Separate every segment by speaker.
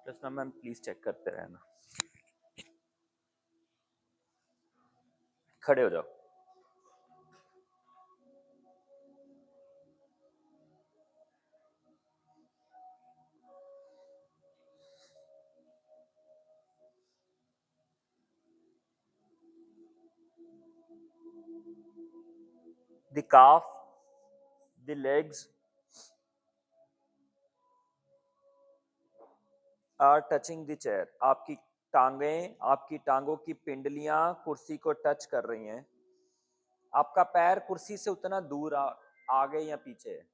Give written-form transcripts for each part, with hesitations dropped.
Speaker 1: Rachna ma'am please check करते रहना। खड़े हो जाओ। The calf, the legs are touching the chair. आपकी टांगें, आपकी टांगों की पिंडलियां कुर्सी को टच कर रही हैं। आपका पैर कुर्सी से उतना दूर आगे या पीछे है?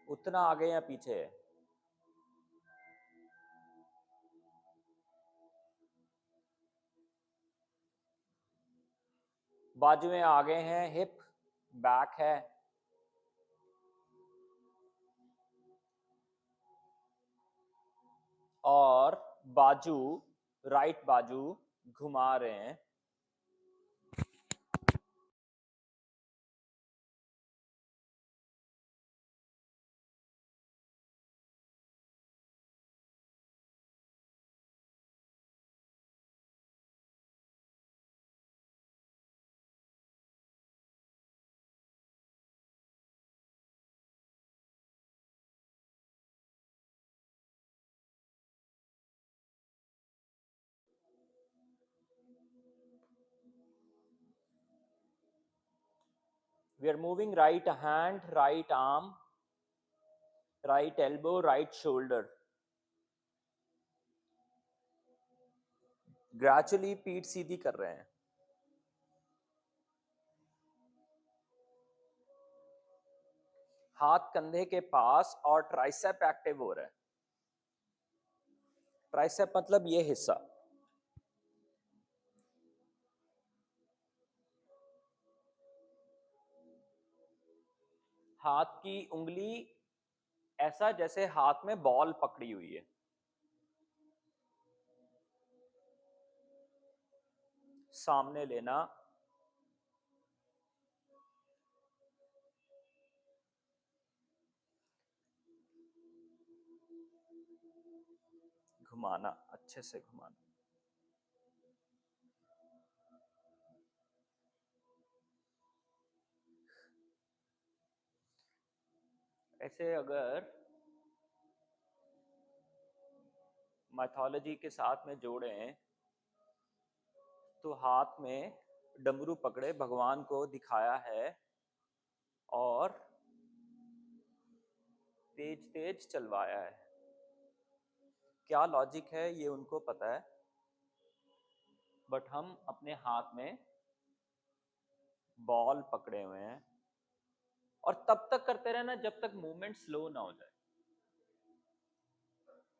Speaker 1: उतना आगे या पीछे है? बाजुएं आगे हैं, हिप बैक है, और बाजू, राइट बाजू घुमा रहे हैं। We are moving right hand, right arm, right elbow, right shoulder. Gradually पीठ सीधी कर रहे हैं। हाथ कंधे के पास और ट्राइसेप एक्टिव हो रहा है। ट्राइसेप मतलब ये हिस्सा। हाथ की उंगली ऐसा जैसे हाथ में बॉल पकड़ी हुई है। सामने लेना, घुमाना, अच्छे से घुमाना। ऐसे अगर माइथोलॉजी के साथ में जोड़ें तो हाथ में डमरू पकड़े भगवान को दिखाया है और तेज तेज चलवाया है। क्या लॉजिक है ये उनको पता है, बट हम अपने हाथ में बॉल पकड़े हुए हैं और तब तक करते रहना जब तक मूवमेंट स्लो ना हो जाए।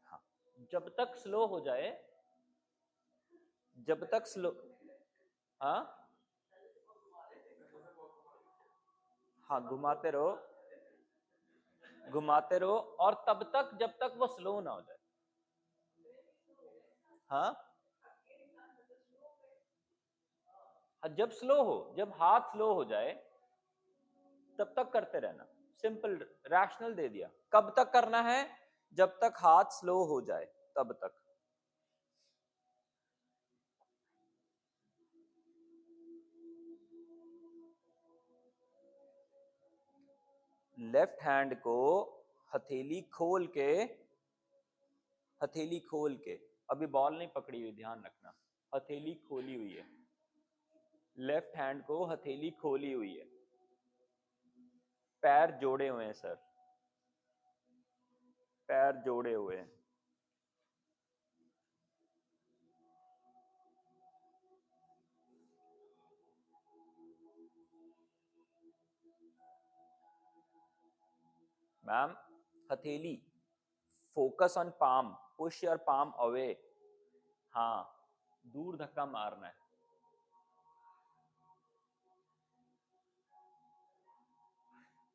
Speaker 1: हाँ, जब तक स्लो हो जाए, जब तक स्लो, हाँ हाँ, घुमाते रहो, घुमाते रहो, और तब तक जब तक वो स्लो ना हो जाए। हाँ, जब स्लो हो, जब हाथ स्लो हो जाए तब तक करते रहना। सिंपल रैशनल दे दिया। कब तक करना है? जब तक हाथ स्लो हो जाए तब तक। लेफ्ट हैंड को हथेली खोल के, हथेली खोल के, अभी बॉल नहीं पकड़ी हुई, ध्यान रखना, हथेली खोली हुई है। लेफ्ट हैंड को हथेली खोली हुई है, पैर जोड़े हुए हैं सर, पैर जोड़े हुए हैं। मैम, हथेली, focus on palm, push your palm away. हाँ, दूर धक्का मारना है।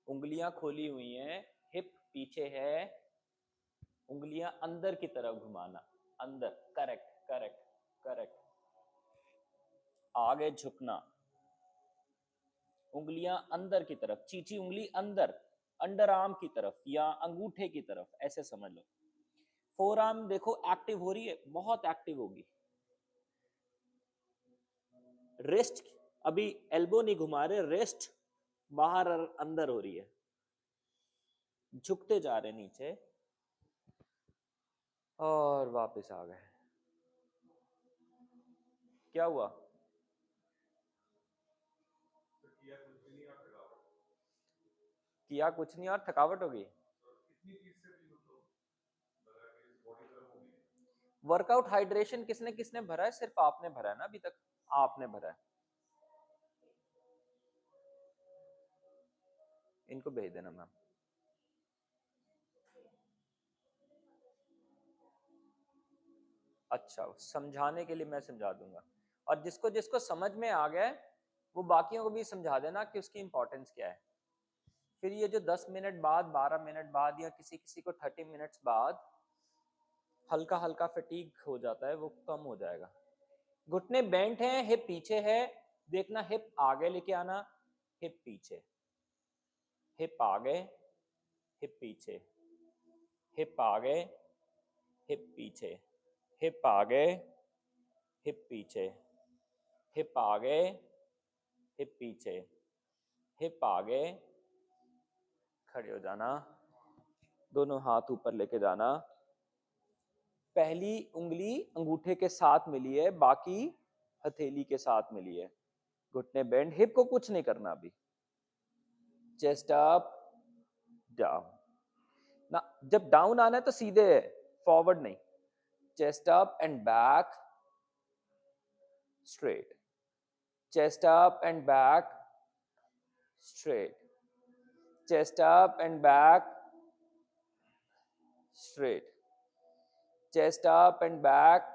Speaker 1: उंगलियां खोली हुई हैं, हिप पीछे है, उंगलियां अंदर की तरफ घुमाना, अंदर, करेक्ट करेक्ट करेक्ट। आगे झुकना, उंगलियां अंदर की तरफ, चीची उंगली अंदर, अंडर आर्म की तरफ या अंगूठे की तरफ, ऐसे समझ लो। फोर आर्म देखो एक्टिव हो रही है, बहुत एक्टिव होगी। रिस्ट, अभी एल्बो नहीं घुमा रहे, रिस्ट बाहर और अंदर हो रही है, झुकते जा रहे नीचे और वापस आ गए। क्या हुआ? किया कुछ नहीं और थकावट हो गई। वर्कआउट हाइड्रेशन किसने किसने भरा है? सिर्फ आपने भरा है ना अभी तक, आपने भरा है। इनको भेज देना मैम। अच्छा, समझाने के लिए मैं समझा दूंगा, और जिसको जिसको समझ में आ गया वो बाकियों को भी समझा देना कि उसकी इंपॉर्टेंस क्या है। फिर ये जो 10 मिनट बाद, 12 मिनट बाद, या किसी किसी को 30 मिनट्स बाद हल्का हल्का फटीग हो जाता है, वो कम हो जाएगा। घुटने बेंट हैं, हिप पीछे है, देखना हिप आगे लेके आना, हिप पीछे, हिप आगे, हिप पीछे, हिप आगे, हिप पीछे, हिप आगे, हिप पीछे, हिप आगे, हिप पीछे, हिप आगे, खड़े हो जाना, दोनों हाथ ऊपर लेके जाना। पहली उंगली अंगूठे के साथ मिली है, बाकी हथेली के साथ मिली है। घुटने बेंड, हिप को कुछ नहीं करना अभी। चेस्ट अप, डाउन ना, जब डाउन आना है तो सीधे है, फॉरवर्ड नहीं। Chest up and back, straight, chest up and back, straight, chest up and back, straight, chest up and back,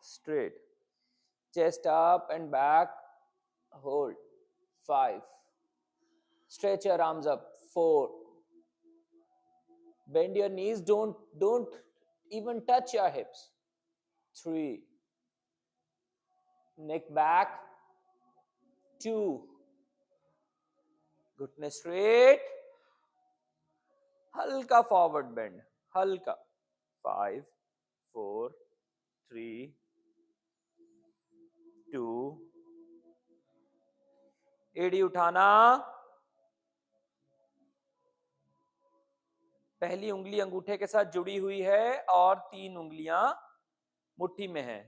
Speaker 1: straight, chest up and back, hold, 5, stretch your arms up, 4, bend your knees, don't even touch your hips, 3, neck back, 2, घुटने straight, हल्का forward bend, हल्का, 5, 4, 3, 2, एड़ी उठाना, पहली उंगली अंगूठे के साथ जुड़ी हुई है और 3 उंगलियां मुट्ठी में है,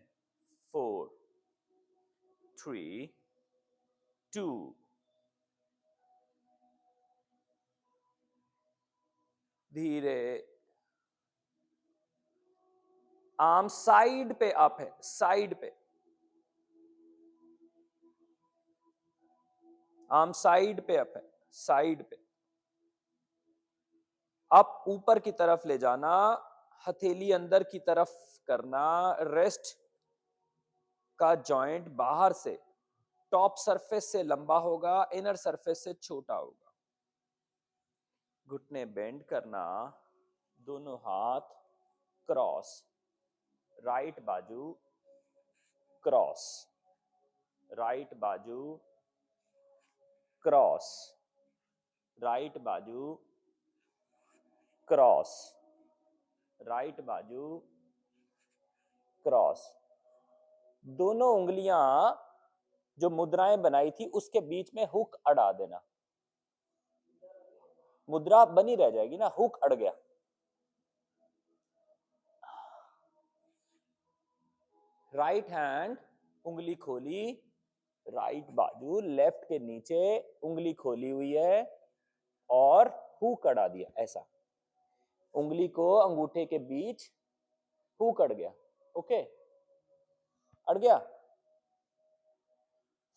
Speaker 1: 4, 3, 2, धीरे, आर्म साइड पे अप है, साइड पे, आर्म साइड पे अप है, साइड पे, अप ऊपर की तरफ ले जाना, हथेली अंदर की तरफ करना, रेस्ट का जॉइंट बाहर से, टॉप सरफेस से लंबा होगा, इनर सरफेस से छोटा होगा। घुटने बेंड करना, दोनों हाथ क्रॉस, राइट बाजू क्रॉस, राइट बाजू क्रॉस, राइट बाजू क्रॉस, राइट बाजू क्रॉस। दोनों उंगलियां जो मुद्राएं बनाई थी उसके बीच में हुक अड़ा देना, मुद्रा बनी रह जाएगी ना, हुक अड़ गया। राइट हैंड, उंगली खोली, राइट बाजू, लेफ्ट के नीचे उंगली खोली हुई है और हुक अड़ा दिया, ऐसा उंगली को अंगूठे के बीच हुक अड़ गया, ओके, अड़ गया।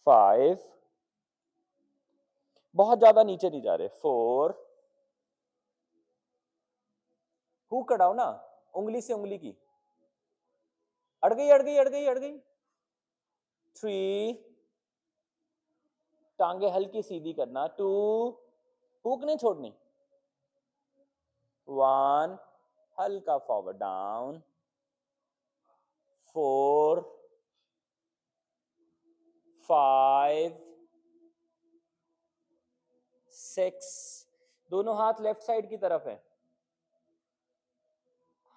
Speaker 1: 5, बहुत ज्यादा नीचे नहीं जा रहे, 4, हुक अड़ाओ ना, उंगली से उंगली की, अड़ गई अड़ गई अड़ गई अड़ गई, 3, टांगे हल्की सीधी करना, 2, हुक नहीं छोड़नी, 1, हल्का फॉरवर्ड डाउन, 4, 5 6, दोनों हाथ लेफ्ट साइड की तरफ है,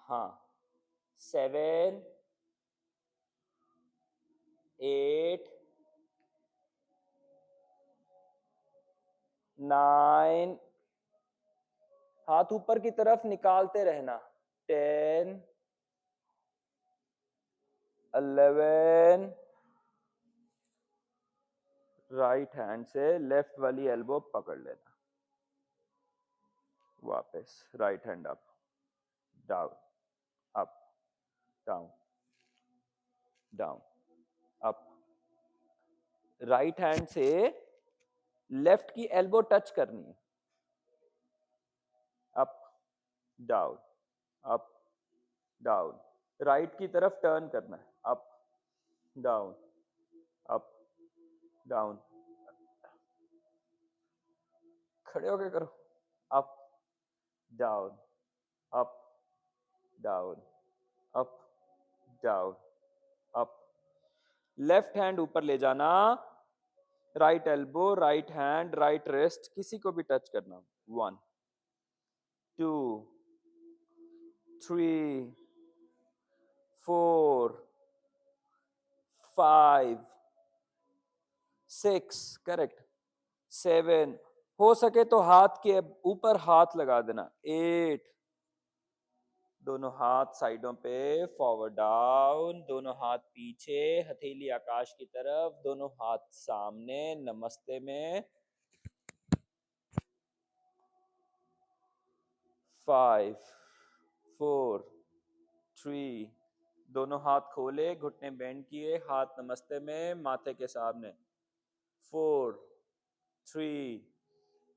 Speaker 1: हाँ, 7 8 9, हाथ ऊपर की तरफ निकालते रहना, 10 11, राइट हैंड से लेफ्ट वाली एल्बो पकड़ लेना, वापस right hand up down up down down up, right hand से लेफ्ट की एल्बो टच करनी है, up down up down, right की तरफ टर्न करना है, अप डाउन अप डाउन, खड़े होके करो, up down up down up down up, left hand ऊपर ले जाना, right elbow right hand right wrist किसी को भी टच करना, 1 2 3 4 5 6, करेक्ट, 7, हो सके तो हाथ के ऊपर हाथ लगा देना, 8, दोनों हाथ साइडों पे, फॉरवर्ड डाउन, दोनों हाथ पीछे, हथेली आकाश की तरफ, दोनों हाथ सामने, नमस्ते में, 5 4 3, दोनों हाथ खोले, घुटने बेंड किए, हाथ नमस्ते में, माथे के सामने, 4 3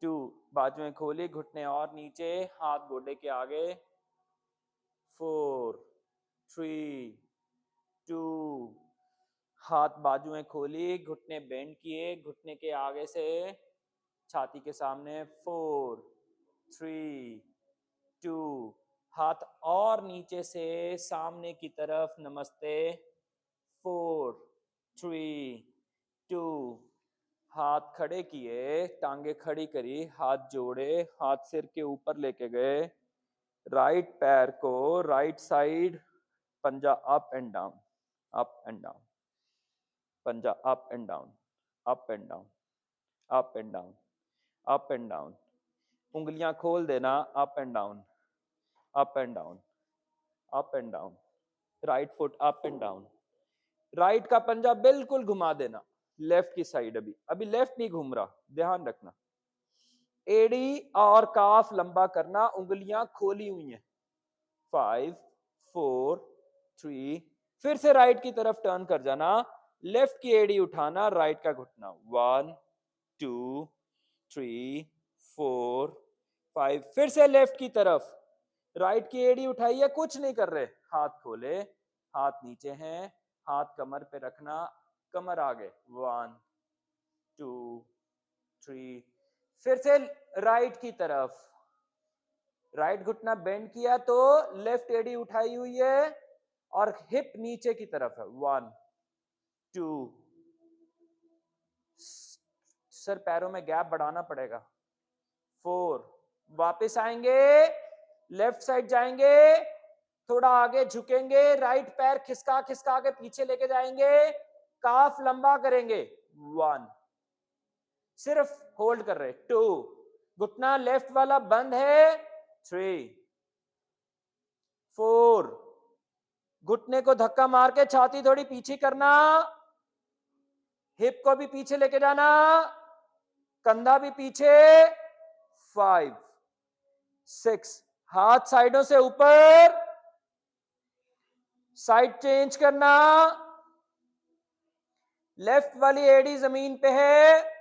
Speaker 1: 2, बाजुएं खोली, घुटने और नीचे, हाथ गोडे के आगे, 4 3 2, हाथ बाजुएं खोली, घुटने बेंड किए, घुटने के आगे से छाती के सामने, 4 3 2, हाथ और नीचे से सामने की तरफ, नमस्ते, 4 3 2, हाथ खड़े किए, टांगे खड़ी करी, हाथ जोड़े, हाथ सिर के ऊपर लेके गए, राइट पैर को राइट साइड, पंजा up and down up and down, पंजा up and down up and down up and down up and down, उंगलियां खोल देना, up and down up and down up and down, right foot up and down, right का पंजा बिल्कुल घुमा देना, left की साइड, अभी अभी लेफ्ट नहीं घूम रहा, ध्यान रखना, एड़ी और काफ लंबा करना, उंगलियां खोली हुई हैं, 5 4 3, फिर से राइट की तरफ टर्न कर जाना, लेफ्ट की एड़ी उठाना, राइट का घुटना, 1 2 3 4 5, फिर से लेफ्ट की तरफ, राइट की एड़ी उठाइए, कुछ नहीं कर रहे, हाथ खोले, हाथ नीचे हैं, हाथ कमर पे रखना, कमर आगे, 1 2 3, फिर से राइट की तरफ, राइट घुटना बेंड किया तो लेफ्ट एडी उठाई हुई है और हिप नीचे की तरफ है, 1 2, सर पैरों में गैप बढ़ाना पड़ेगा, 4, वापस आएंगे, लेफ्ट साइड जाएंगे, थोड़ा आगे झुकेंगे, राइट पैर खिसका खिसका के पीछे लेके जाएंगे, काफ लंबा करेंगे, 1, सिर्फ होल्ड कर रहे, 2, घुटना लेफ्ट वाला बंद है, 3 4, घुटने को धक्का मार के छाती थोड़ी पीछे करना, हिप को भी पीछे लेके जाना, कंधा भी पीछे, 5 6, हाथ साइडों से ऊपर, साइड चेंज करना, लेफ्ट वाली एड़ी जमीन पे है,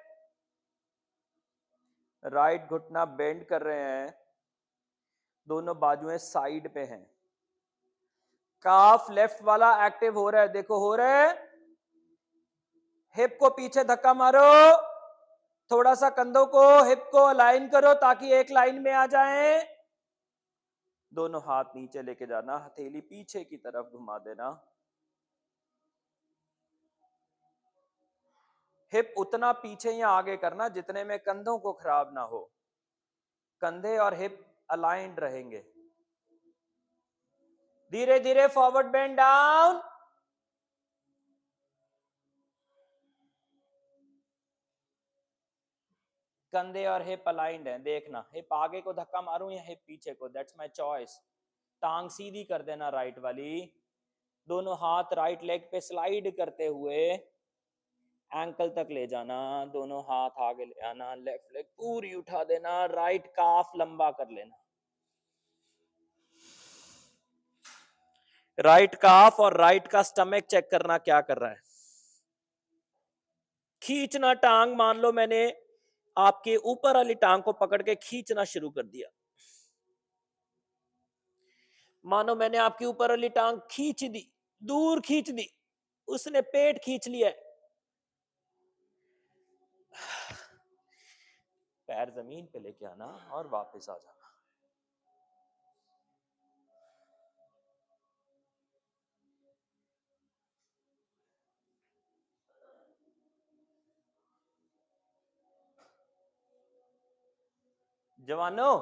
Speaker 1: राइट घुटना बेंड कर रहे हैं, दोनों बाजुएं साइड पे हैं, काफ लेफ्ट वाला एक्टिव हो रहा है, देखो हो रहा है, हिप को पीछे धक्का मारो, थोड़ा सा कंधों को हिप को अलाइन करो ताकि एक लाइन में आ जाएं, दोनों हाथ नीचे लेके जाना, हथेली पीछे की तरफ घुमा देना, हिप उतना पीछे या आगे करना जितने में कंधों को खराब ना हो, कंधे और हिप अलाइंड रहेंगे। धीरे धीरे फॉरवर्ड बेंड डाउन, कंधे और हिप अलाइंड है। देखना हिप आगे को धक्का मारूं या हिप पीछे को, दैट्स माय चॉइस। टांग सीधी कर देना राइट वाली, दोनों हाथ राइट लेग पे स्लाइड करते हुए एंकल तक ले जाना, दोनों हाथ आगे ले आना, लेफ्ट लेग पूरी उठा देना, राइट काफ लंबा कर लेना। राइट काफ और राइट का स्टमक चेक करना क्या कर रहा है। खींचना टांग, मान लो मैंने आपके ऊपर वाली टांग को पकड़ के खींचना शुरू कर दिया, मानो मैंने आपकी ऊपर वाली टांग खींच दी, दूर खींच दी, उसने पेट खींच लिया है। पैर जमीन पे लेके आना और वापस आ जाना। जवानों,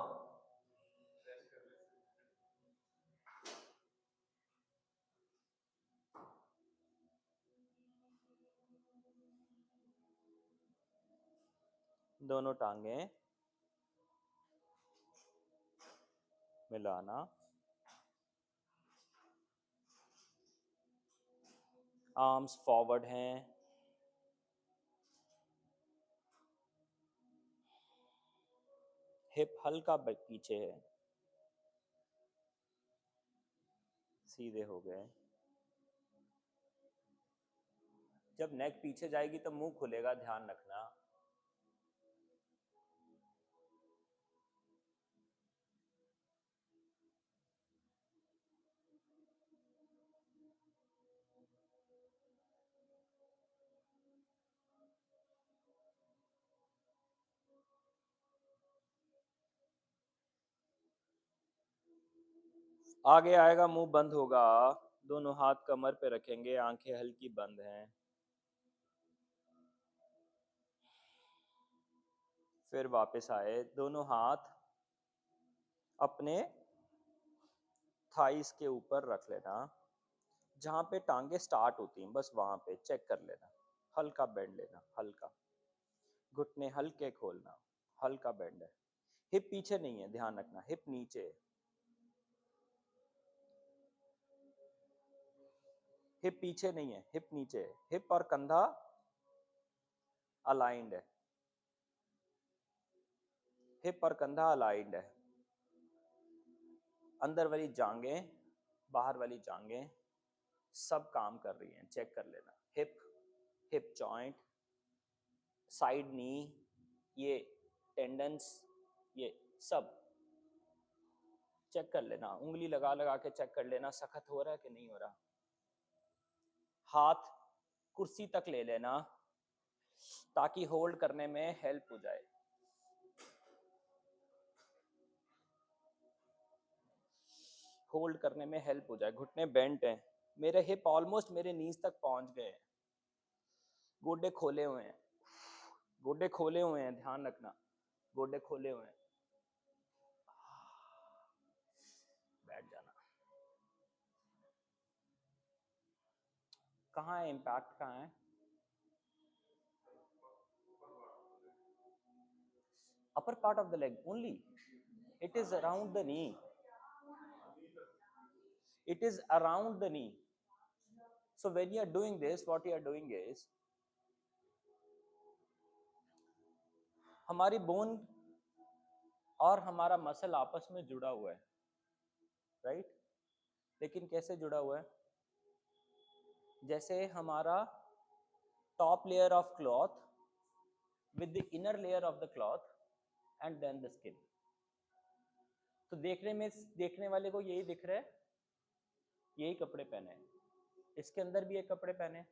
Speaker 1: दोनों टांगे मिलाना, आर्म्स फॉरवर्ड हैं, हिप हल्का पीछे है, सीधे हो गए। जब नेक पीछे जाएगी तो मुंह खुलेगा, ध्यान रखना। आगे आएगा, मुंह बंद होगा, दोनों हाथ कमर पे रखेंगे, आंखें हल्की बंद हैं। फिर वापस आए, दोनों हाथ अपने थाइस के ऊपर रख लेना, जहां पे टांगे स्टार्ट होती हैं बस वहां पे चेक कर लेना, हल्का बेंड लेना, हल्का घुटने हल्के खोलना, हल्का बेंड है। हिप पीछे नहीं है, ध्यान रखना, हिप नीचे है, हिप पीछे नहीं है, हिप नीचे है, हिप और कंधा अलाइंड है, हिप और कंधा अलाइंड है। अंदर वाली जांघें बाहर वाली जांघें सब काम कर रही हैं, चेक कर लेना। हिप, हिप जॉइंट, साइड नी, ये टेंडन्स, ये सब चेक कर लेना, उंगली लगा लगा के चेक कर लेना सख्त हो रहा है कि नहीं हो रहा। हाथ कुर्सी तक ले लेना ताकि होल्ड करने में हेल्प हो जाए। होल्ड करने में हेल्प हो जाए। घुटने बेंट हैं, मेरे हिप ऑलमोस्ट मेरे नीज तक पहुंच गए हैं, गोडे खोले हुए हैं, गोडे खोले हुए हैं, ध्यान रखना, गोडे खोले हुए हैं। बैठ जाना। कहाँ है इम्पैक्ट, कहाँ है? upper part of the leg only, it is around the knee, it is around the knee. So when you are doing this, what you are doing is, हमारी बोन और हमारा मसल आपस में जुड़ा हुआ है, राइट? लेकिन कैसे जुड़ा हुआ है? जैसे हमारा top layer of cloth with the inner layer of the cloth and then the skin. तो देखने में, देखने वाले को यही दिख रहा है, यही कपड़े पहने हैं, इसके अंदर भी एक कपड़े पहने,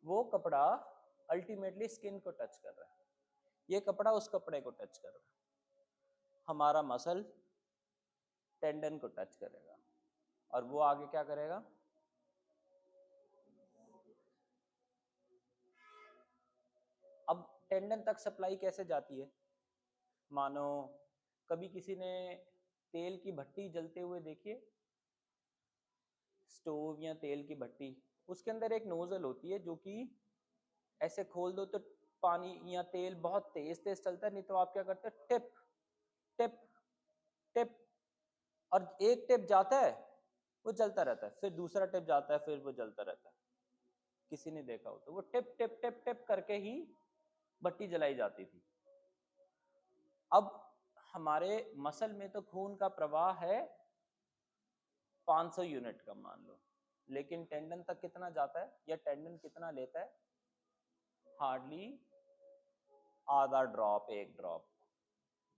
Speaker 1: वो कपड़ा अल्टीमेटली स्किन को टच कर रहा है, ये कपड़ा उस कपड़े को टच कर रहा है, हमारा मसल टेंडन को टच करेगा और वो आगे क्या करेगा? टेंडन तक सप्लाई कैसे जाती है? मानो कभी किसी ने तेल की भट्टी जलते हुए देखिए, स्टोव या तेल की भट्टी, उसके अंदर एक नोजल होती है जो कि ऐसे खोल दो तो पानी या तेल बहुत तेज तेज चलता है, नहीं तो आप क्या करते हैं, टिप टिप टिप, और एक टिप जाता है वो जलता रहता है, फिर दूसरा टिप जाता है, फिर वो जलता रहता है। किसी ने देखा हो तो वो टिप टिप टिप टिप करके ही भट्टी जलाई जाती थी। अब हमारे मसल में तो खून का प्रवाह है 500 यूनिट का मान लो, लेकिन टेंडन तक कितना जाता है या टेंडन कितना लेता है? हार्डली आधा ड्रॉप, एक drop.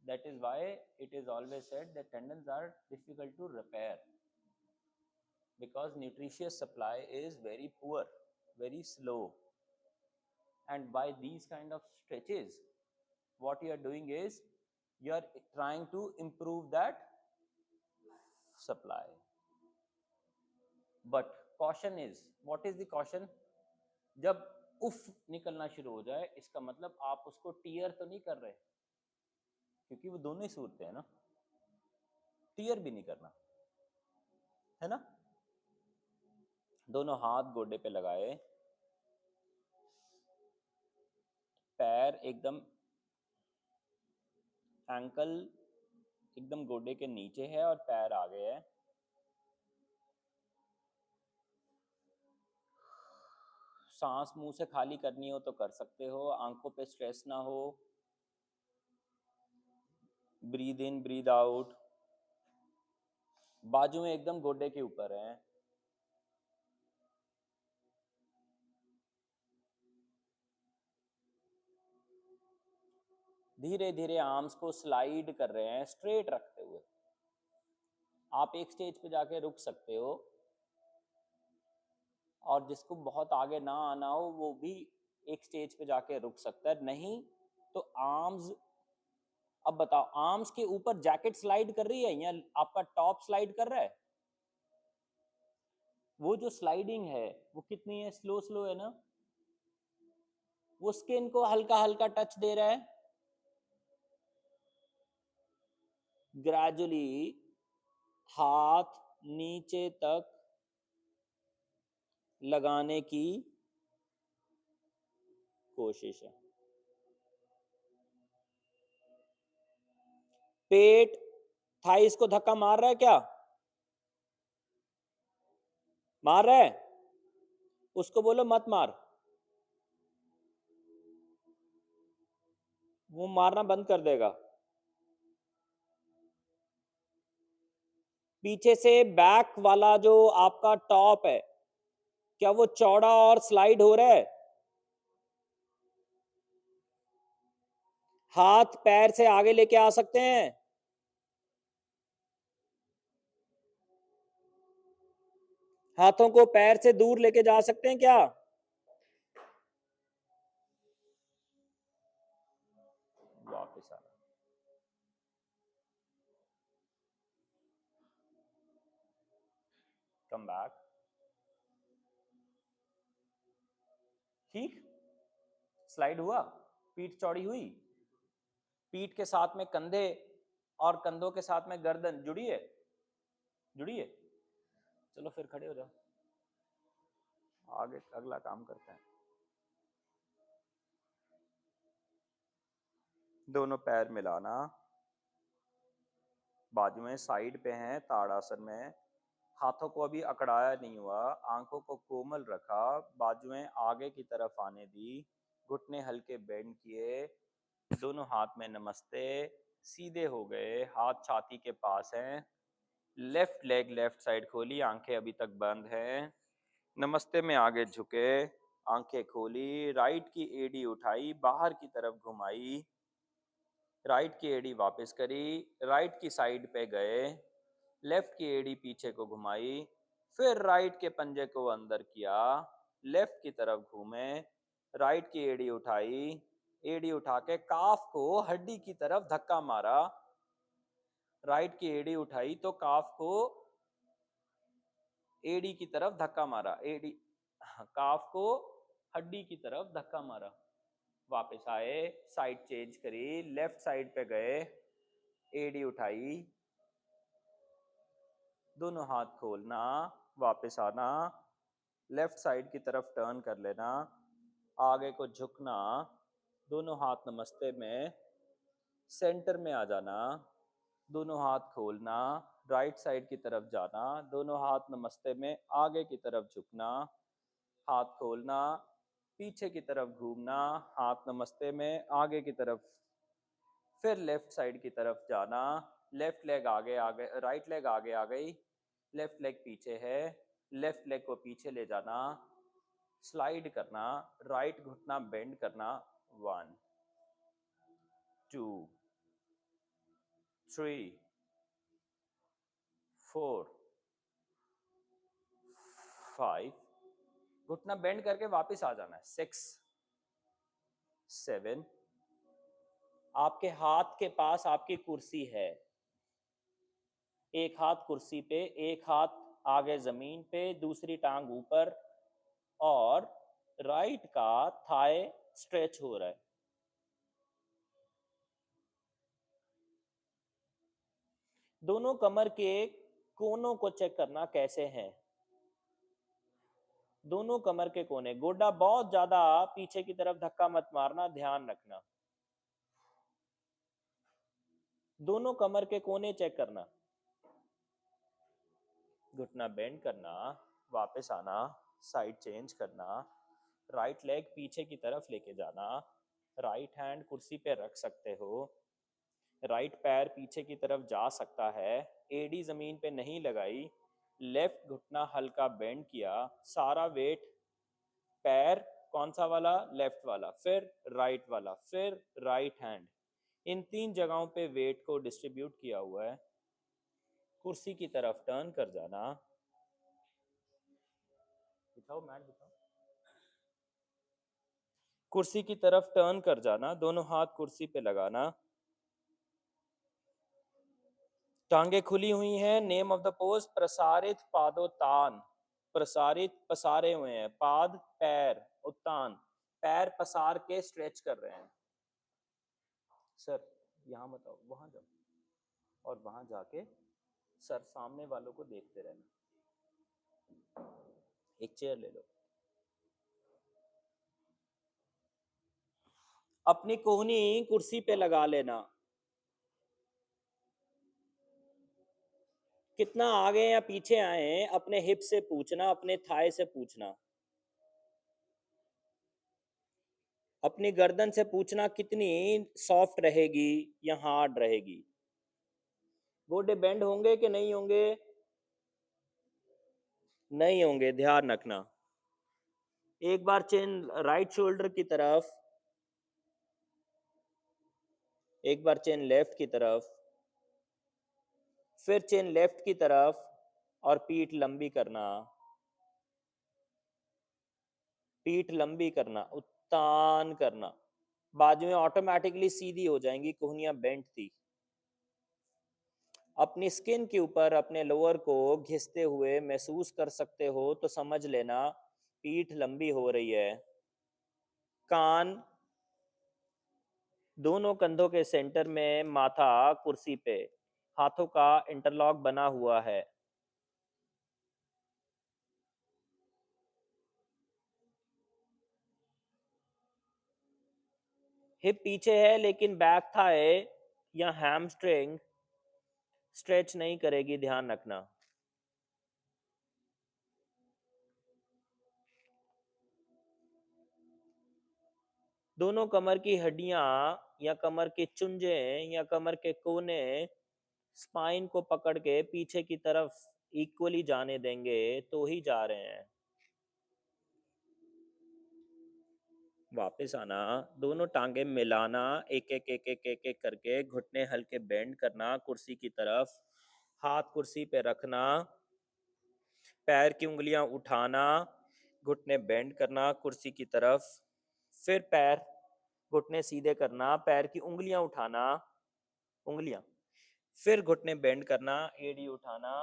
Speaker 1: That is why it is always said that tendons are difficult to repair because nutritious supply is very poor, very slow, and by these kind of stretches what you are doing is you are trying to improve that supply. But caution is, what is the caution? जब उफ निकलना शुरू हो जाए इसका मतलब आप उसको टीयर तो नहीं कर रहे, क्योंकि वो दोनों ही सूरतें हैं ना, टीयर भी नहीं करना है ना। दोनों हाथ गोडे पे लगाए, पैर एकदम, एंकल एकदम गोडे के नीचे है और पैर आगे है। सांस मुंह से खाली करनी हो तो कर सकते हो, आंखों पे स्ट्रेस ना हो, ब्रीद इन ब्रीद आउट। बाजू में एकदम गोडे के ऊपर है, धीरे धीरे आर्म्स को स्लाइड कर रहे हैं स्ट्रेट रखते हुए। आप एक स्टेज पे जाके रुक सकते हो, और जिसको बहुत आगे ना आना हो वो भी एक स्टेज पे जाके रुक सकता है, नहीं तो आर्म्स, अब बताओ आर्म्स के ऊपर जैकेट स्लाइड कर रही है या आपका टॉप स्लाइड कर रहा है? वो जो स्लाइडिंग है वो कितनी है, स्लो स्लो है ना, वो स्किन को हल्का हल्का टच दे रहा है। ग्रेजुअली हाथ नीचे तक लगाने की कोशिश है। पेट थाइस को धक्का मार रहा है क्या? मार रहा है? उसको बोलो मत मार, वो मारना बंद कर देगा। पीछे से बैक वाला जो आपका टॉप है, क्या वो चौड़ा और स्लाइड हो रहा है? हाथ पैर से आगे लेके आ सकते हैं, हाथों को पैर से दूर लेके जा सकते हैं क्या? वापस आना, कम बैक, ठीक, स्लाइड हुआ, पीठ चौड़ी हुई, पीठ के साथ में कंधे और कंधों के साथ में गर्दन जुड़ी है, जुड़ी है। चलो फिर खड़े हो जाओ, आगे अगला काम करते हैं। दोनों पैर मिलाना, बाजू में साइड पे हैं ताड़ासन में, हाथों को अभी अकड़ाया नहीं हुआ, आंखों को कोमल रखा, बाजुएं आगे की तरफ आने दी, घुटने हल्के बेंड किए, दोनों हाथ में नमस्ते, सीधे हो गए, हाथ छाती के पास हैं, लेफ्ट लेग लेफ्ट साइड खोली, आंखें अभी तक बंद हैं, नमस्ते में आगे झुके, आंखें खोली, राइट की एड़ी उठाई, बाहर की तरफ घुमाई, राइट की एड़ी वापस करी, राइट की साइड पे गए, लेफ्ट की एड़ी पीछे को घुमाई, फिर राइट के पंजे को अंदर किया, लेफ्ट की तरफ घूमे, राइट की एड़ी उठाई, एड़ी उठा के काफ को हड्डी की तरफ धक्का मारा, राइट की एड़ी उठाई तो काफ को एड़ी की तरफ धक्का मारा, एड़ी काफ को हड्डी की तरफ धक्का मारा, वापस आए, साइड चेंज करी, लेफ्ट साइड पे गए, एडी उठाई, दोनों हाथ खोलना, वापस आना, लेफ्ट साइड की तरफ टर्न कर लेना, आगे को झुकना, दोनों हाथ नमस्ते में, सेंटर में आ जाना, दोनों हाथ खोलना, राइट साइड की तरफ जाना, दोनों हाथ नमस्ते में, आगे की तरफ झुकना, हाथ खोलना, पीछे की तरफ घूमना, हाथ नमस्ते में, आगे की तरफ, फिर लेफ्ट साइड की तरफ जाना, लेफ्ट लेग आगे आगे, राइट लेग आगे आ गई, लेफ्ट लेग पीछे है, लेफ्ट लेग को पीछे ले जाना, स्लाइड करना, राइट घुटना बेंड करना, 1 2 3 4 5, घुटना बेंड करके वापस आ जाना है, 6 7, आपके हाथ के पास आपकी कुर्सी है, एक हाथ कुर्सी पे, एक हाथ आगे जमीन पे, दूसरी टांग ऊपर, और राइट का थाई स्ट्रेच हो रहा है। दोनों कमर के कोनों को चेक करना कैसे हैं, दोनों कमर के कोने, गोडा बहुत ज्यादा पीछे की तरफ धक्का मत मारना, ध्यान रखना, दोनों कमर के कोने चेक करना, घुटना बेंड करना, वापस आना, साइड चेंज करना, राइट लेग पीछे की तरफ लेके जाना, राइट हैंड कुर्सी पे रख सकते हो, राइट पैर पीछे की तरफ जा सकता है, एडी जमीन पे नहीं लगाई, लेफ्ट घुटना हल्का बेंड किया, सारा वेट पैर कौन सा वाला, लेफ्ट वाला, फिर राइट वाला, फिर राइट हैंड, इन 3 जगहों पे वेट को डिस्ट्रीब्यूट किया हुआ है, कुर्सी की तरफ टर्न कर जाना, बिठाओ मैट बिठाओ, कुर्सी की तरफ टर्न कर जाना, दोनों हाथ कुर्सी पे लगाना, टांगे खुली हुई हैं, नेम ऑफ द पोज प्रसारित पादोत्तान, प्रसारित पसारे हुए हैं, पाद पैर, उत्तान पैर पसार के स्ट्रेच कर रहे हैं। सर यहाँ बताओ, वहां जाओ, और वहां जाके सर सामने वालों को देखते रहना, एक चेयर ले लो, अपनी कोहनी कुर्सी पे लगा लेना, कितना आगे या पीछे आए अपने हिप से पूछना, अपने थाई से पूछना, अपनी गर्दन से पूछना कितनी सॉफ्ट रहेगी या हार्ड रहेगी, गोडे बेंड होंगे कि नहीं होंगे, नहीं होंगे, ध्यान रखना, एक बार चेन राइट शोल्डर की तरफ, एक बार चेन लेफ्ट की तरफ, फिर चेन लेफ्ट की तरफ, और पीठ लंबी करना, पीठ लंबी करना, उत्तान करना, बाजुएं ऑटोमेटिकली सीधी हो जाएंगी, कोहनियां बेंट थी, अपनी स्किन के ऊपर अपने लोअर को घिसते हुए महसूस कर सकते हो तो समझ लेना पीठ लंबी हो रही है, कान दोनों कंधों के सेंटर में, माथा कुर्सी पे, हाथों का इंटरलॉक बना हुआ है, हिप पीछे है लेकिन बैक थाई या हैमस्ट्रिंग स्ट्रेच नहीं करेगी, ध्यान रखना, दोनों कमर की हड्डियां या कमर के चुंजे या कमर के कोने स्पाइन को पकड़ के पीछे की तरफ इक्वली जाने देंगे तो ही जा रहे हैं, वापस आना, दोनों टांगे मिलाना, एक एक एक एक एक एक करके, घुटने हल्के बेंड करना कुर्सी की तरफ, हाथ कुर्सी पे रखना, पैर की उंगलियां उठाना, घुटने बेंड करना कुर्सी की तरफ, फिर पैर घुटने सीधे करना, पैर की उंगलियां उठाना, उंगलियां, फिर घुटने बेंड करना, एड़ी उठाना,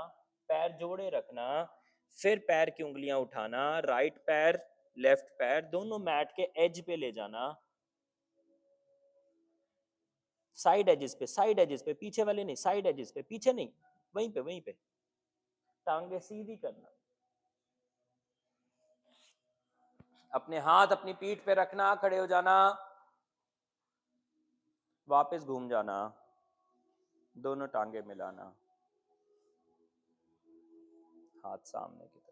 Speaker 1: पैर जोड़े रखना, फिर पैर की उंगलियां उठाना, राइट पैर लेफ्ट पैर दोनों मैट के एज पे ले जाना, साइड एजेस पे, साइड एजेस पे, पीछे वाले नहीं, साइड एजेस पे, पीछे नहीं, वहीं पे वहीं पे, टांगे सीधी करना, अपने हाथ अपनी पीठ पे रखना, खड़े हो जाना, वापस घूम जाना, दोनों टांगे मिलाना, हाथ सामने की तरफ।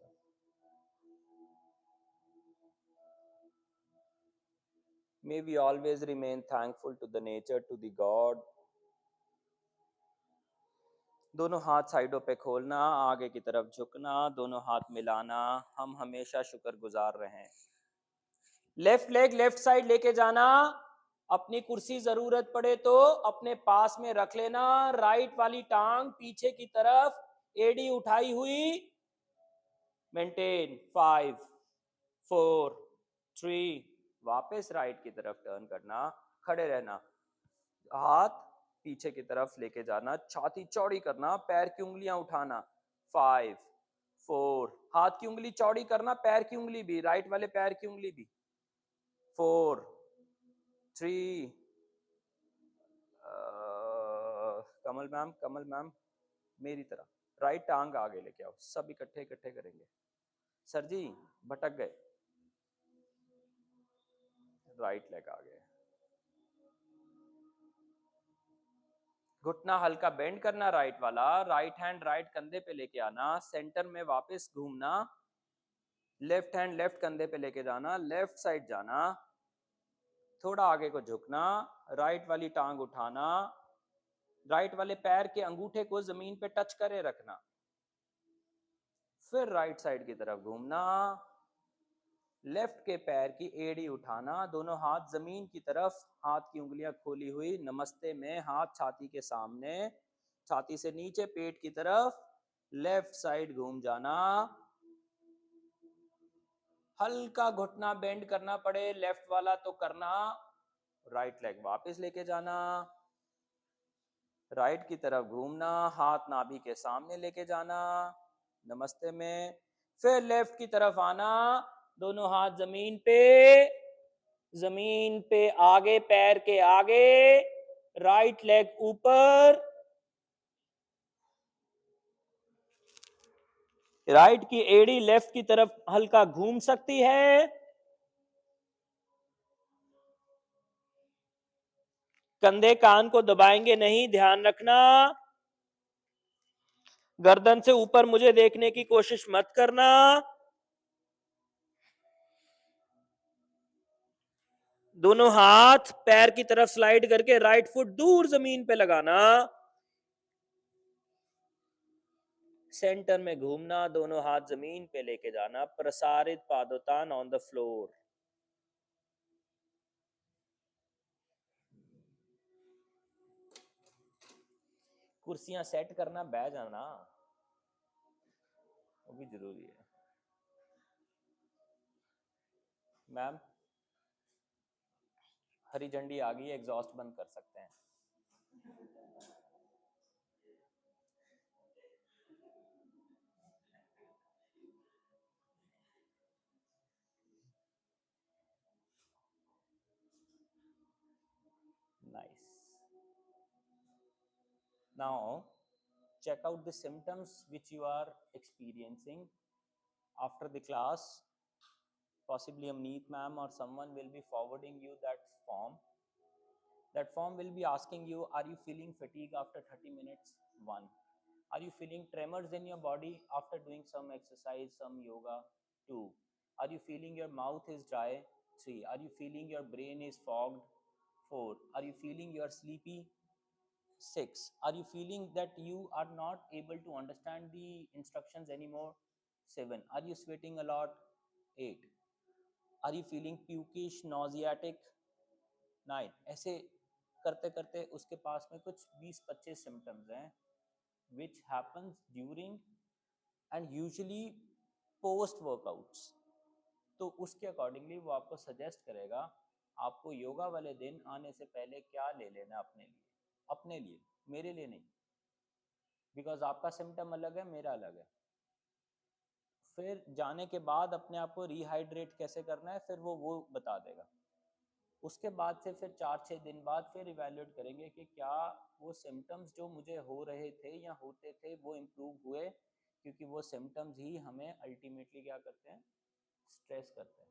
Speaker 1: May we always remain thankful to the nature, to the God. दोनों हाथ साइडों पे खोलना, आगे की तरफ झुकना, दोनों हाथ मिलाना, हम हमेशा शुक्रगुजार रहें। लेफ्ट लेग लेफ्ट साइड लेके जाना, अपनी कुर्सी जरूरत पड़े तो अपने पास में रख लेना, राइट वाली टांग पीछे की तरफ, एडी उठाई हुई, मेंटेन, 5 4 3, वापस राइट की तरफ टर्न करना, खड़े रहना, हाथ पीछे की तरफ लेके जाना, छाती चौड़ी करना, पैर की उंगलियां उठाना, 5 4, हाथ की उंगली चौड़ी करना, पैर की उंगली भी, राइट वाले पैर की उंगली भी, 4 3, कमल मैम मेरी तरह, राइट टांग आगे लेके आओ, सब इकट्ठे इकट्ठे करेंगे। सर जी भटक गए, राइट लेग आगे, घुटना हल्का बेंड करना, राइट वाला, राइट हैंड राइट कंधे पे लेके आना, सेंटर में वापस घूमना, लेफ्ट हैंड लेफ्ट कंधे पे लेके जाना, लेफ्ट साइड जाना, थोड़ा आगे को झुकना, राइट वाली टांग उठाना, राइट वाले पैर के अंगूठे को जमीन पे टच करे रखना, फिर राइट साइड की तरफ घूमना, लेफ्ट के पैर की एड़ी उठाना, दोनों हाथ जमीन की तरफ, हाथ की उंगलियां खोली हुई, नमस्ते में, हाथ छाती के सामने, छाती से नीचे पेट की तरफ, लेफ्ट साइड घूम जाना, हल्का घुटना बेंड करना पड़े लेफ्ट वाला तो करना, राइट लेग वापस लेके जाना, राइट की तरफ घूमना, हाथ नाभि के सामने लेके जाना, नमस्ते में, फिर लेफ्ट की तरफ आना, दोनों हाथ जमीन पे आगे, पैर के आगे, राइट लेग ऊपर, राइट की एड़ी लेफ्ट की तरफ हल्का घूम सकती है, कंधे कान को दबाएंगे नहीं, ध्यान रखना, गर्दन से ऊपर मुझे देखने की कोशिश मत करना, दोनों हाथ पैर की तरफ स्लाइड करके राइट फुट दूर जमीन पे लगाना, सेंटर में घूमना, दोनों हाथ जमीन पे लेके जाना, प्रसारित पादोतान ऑन द फ्लोर। कुर्सियां सेट करना, बैठ जाना, वो भी जरूरी है। मैम हरी झंडी आ गई है, एग्जॉस्ट बंद कर सकते हैं। Nice. Now check out the symptoms which you are experiencing after the class. Possibly Amneet ma'am or someone will be forwarding you that form. That form will be asking you, are you feeling fatigue after 30 minutes? 1. Are you feeling tremors in your body after doing some exercise, some yoga? 2. Are you feeling your mouth is dry? 3. Are you feeling your brain is fogged? 4. Are you feeling you are sleepy? 6. Are you feeling that you are not able to understand the instructions anymore? 7. Are you sweating a lot? 8. Are you feeling pukish, nauseatic? 9. ऐसे करते करते उसके पास में कुछ 20-25 symptoms हैं which happens during and usually post workouts. तो उसके accordingly वो आपको सजेस्ट करेगा आपको योगा वाले दिन आने से पहले क्या ले लेना अपने लिए, मेरे लिए नहीं, बिकॉज आपका सिम्टम अलग है, मेरा अलग है। फिर जाने के बाद अपने आप को रिहाइड्रेट कैसे करना है, फिर वो बता देगा। उसके बाद से फिर 4-6 दिन बाद फिर इवेल्युएट करेंगे कि क्या वो सिम्टम्स जो मुझे हो रहे थे या होते थे वो इम्प्रूव हुए, क्योंकि वो सिम्टम्स ही हमें अल्टीमेटली क्या करते हैं, स्ट्रेस करते हैं,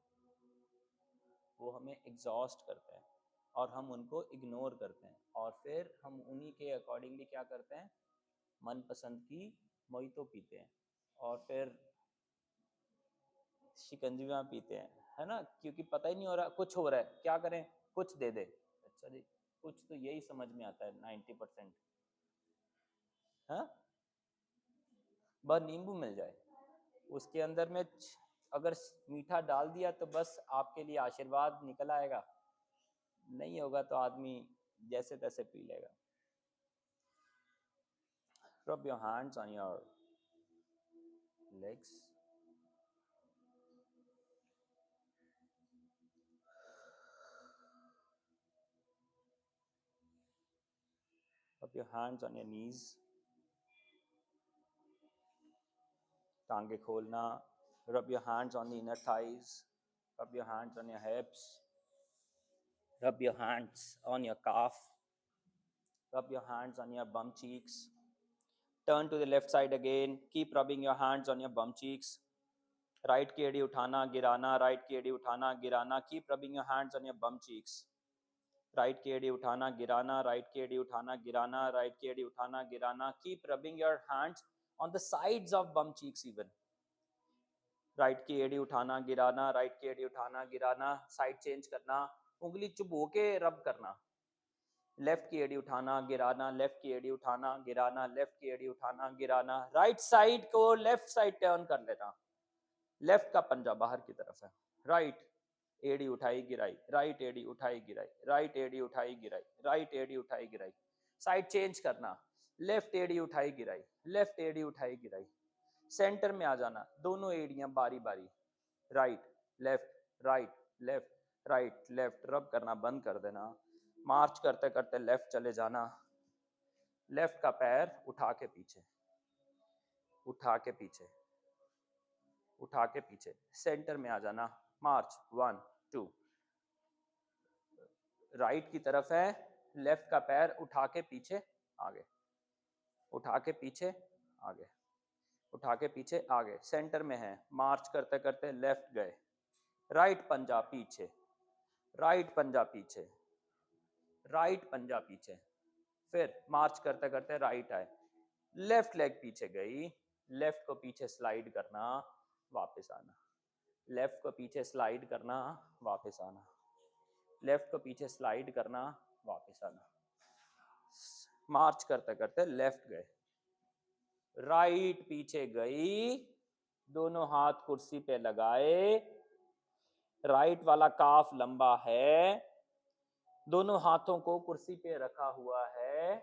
Speaker 1: वो हमें एग्जॉस्ट करते हैं और हम उनको इग्नोर करते हैं, और फिर हम उन्हीं के अकॉर्डिंगली क्या करते हैं, मनपसंद की मोहितो पीते हैं और फिर शिकंजियाँ पीते हैं, है ना, क्योंकि पता ही नहीं हो रहा, कुछ हो रहा है, क्या करें, कुछ दे दे। अच्छा जी, कुछ तो यही समझ में आता है 90%, हाँ, बस नींबू मिल जाए, उसके अंदर में अगर मीठा डाल दिया तो बस आपके लिए आशीर्वाद निकल आएगा, नहीं होगा तो आदमी जैसे तैसे पी लेगा। Rub your hands on your legs. Rub your hands on your knees. टांगे खोलना. Rub your hands on the inner thighs. Rub your hands on your hips. Rub your hands on your calf. Rub your hands on your bum cheeks. Turn to the left side again. Keep rubbing your hands on your bum cheeks. Right की एड़ी उठाना गिराना, right की एड़ी उठाना गिराना. Keep rubbing your hands on your bum cheeks. Right की एड़ी उठाना गिराना, right की एड़ी उठाना गिराना, right की एड़ी उठाना गिराना. Keep rubbing your hands on the sides of bum cheeks even. Right की एड़ी उठाना गिराना, राइट की एड़ी उठाना गिराना, साइड चेंज करना, उंगली चुप होके रब करना. लेफ्ट की एड़ी उठाना गिराना, लेफ्ट की एड़ी उठाना गिराना, लेफ्ट की एड़ी उठाना गिराना. राइट साइड को लेफ्ट साइड टर्न कर लेना, लेफ्ट का पंजा बाहर की तरफ है. राइट एड़ी उठाई गिराई, राइट एड़ी उठाई गिराई, राइट एड़ी उठाई गिराई, राइट एड़ी उठाई गिराई. साइड चेंज करना, लेफ्ट एड़ी उठाई गिराई, लेफ्ट एड़ी उठाई गिराई. सेंटर में आ जाना, दोनों एड़ियां बारी बारी, right left right left right left. रब करना बंद कर देना. मार्च करते करते लेफ्ट चले जाना. लेफ्ट का पैर उठा के पीछे, उठा के पीछे, उठा के पीछे. सेंटर में आ जाना. मार्च 1 2. राइट की तरफ है, लेफ्ट का पैर उठा के पीछे आगे, उठा के पीछे आगे, उठा के पीछे आगे. सेंटर में है. मार्च करते करते लेफ्ट गए, राइट पंजा पीछे, राइट पंजा पीछे, राइट पंजा पीछे. फिर मार्च करते करते राइट आए, लेफ्ट लेग पीछे गई, लेफ्ट को पीछे स्लाइड करना, वापस आना. लेफ्ट को पीछे स्लाइड करना, वापस आना. लेफ्ट को पीछे स्लाइड करना, वापस आना. मार्च करते करते लेफ्ट गए, राइट पीछे गई, दोनों हाथ कुर्सी पे लगाए, राइट वाला काफ लंबा है, दोनों हाथों को कुर्सी पे रखा हुआ है,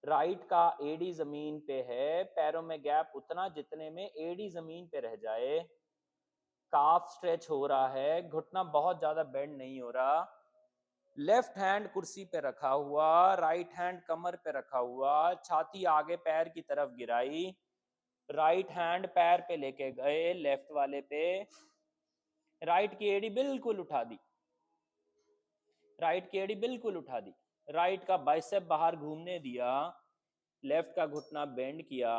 Speaker 1: राइट का एड़ी जमीन पे है, पैरों में गैप उतना जितने में एड़ी जमीन पे रह जाए. काफ स्ट्रेच हो रहा है, घुटना बहुत ज्यादा बेंड नहीं हो रहा. लेफ्ट हैंड कुर्सी पे रखा हुआ, राइट हैंड कमर पे रखा हुआ, छाती आगे पैर की तरफ गिराई, राइट हैंड पैर पे लेके गए, लेफ्ट वाले पे, राइट की एड़ी बिल्कुल उठा दी, राइट की एड़ी बिल्कुल उठा दी, राइट का बाइसेप बाहर घूमने दिया, लेफ्ट का घुटना बेंड किया,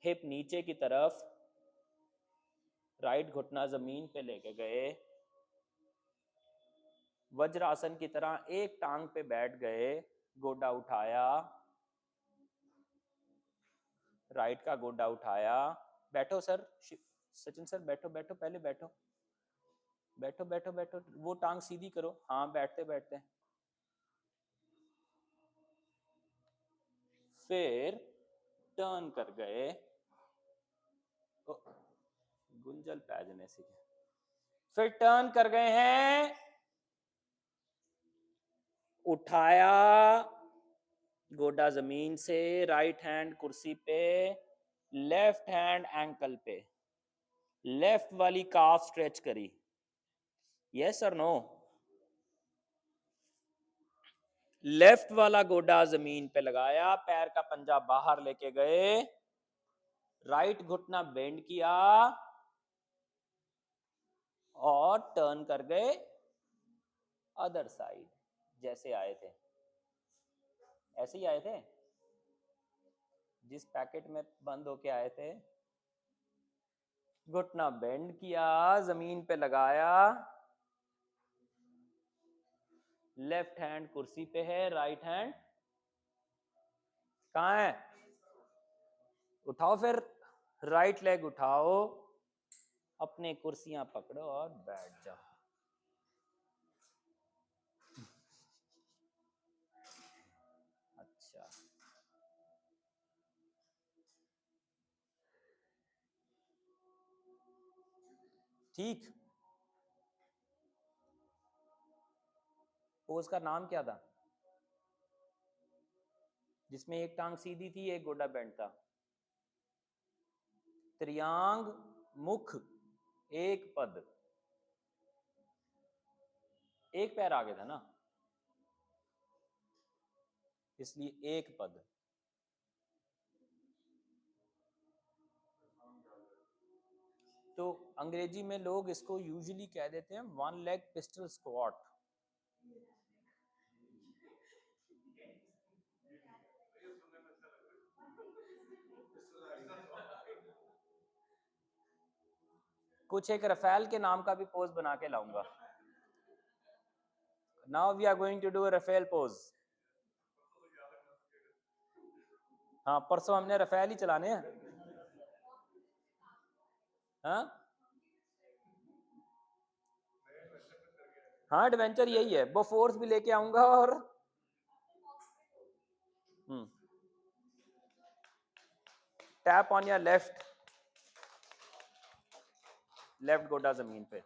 Speaker 1: हिप नीचे की तरफ, राइट घुटना जमीन पे लेके गए, वज्रासन की तरह एक टांग पे बैठ गए, गोडा उठाया, राइट का गोडा उठाया. बैठो सर, सचिन सर बैठो बैठो, पहले बैठो बैठो बैठो बैठो, वो टांग सीधी करो. हाँ बैठते बैठते. फिर टर्न कर गए, गुंजल पैजने सीखे. फिर टर्न कर गए हैं, उठाया गोडा जमीन से, राइट हैंड कुर्सी पे, लेफ्ट हैंड एंकल पे, लेफ्ट वाली काफ स्ट्रेच करी. यस और नो? लेफ्ट वाला गोडा जमीन पे लगाया, पैर का पंजा बाहर लेके गए, राइट घुटना बेंड किया और टर्न कर गए अदर साइड, जैसे आए थे ऐसे ही आए थे, जिस पैकेट में बंद होके आए थे। घुटना बेंड किया, जमीन पे लगाया, लेफ्ट हैंड कुर्सी पे है, राइट हैंड कहाँ है? उठाओ फिर, राइट लेग उठाओ, अपने कुर्सियां पकड़ो और बैठ जाओ। अच्छा, ठीक। पोज का नाम क्या था जिसमें एक टांग सीधी थी, एक गोडा बेंड था? त्रियांग मुख एक पद, एक पैर आगे था ना, इसलिए एक पद। तो अंग्रेजी में लोग इसको यूजुअली कह देते हैं वन लेग पिस्टल स्क्वाट। कुछ एक रफेल के नाम का भी पोज बना के लाऊंगा। Now we are going to do a raffle pose. हाँ, परसों हमने रफेल ही चलाने हैं। हाँ हाँ, एडवेंचर यही है, वो फोर्स भी लेके आऊंगा और tap on your left, left गोडा जमीन पे।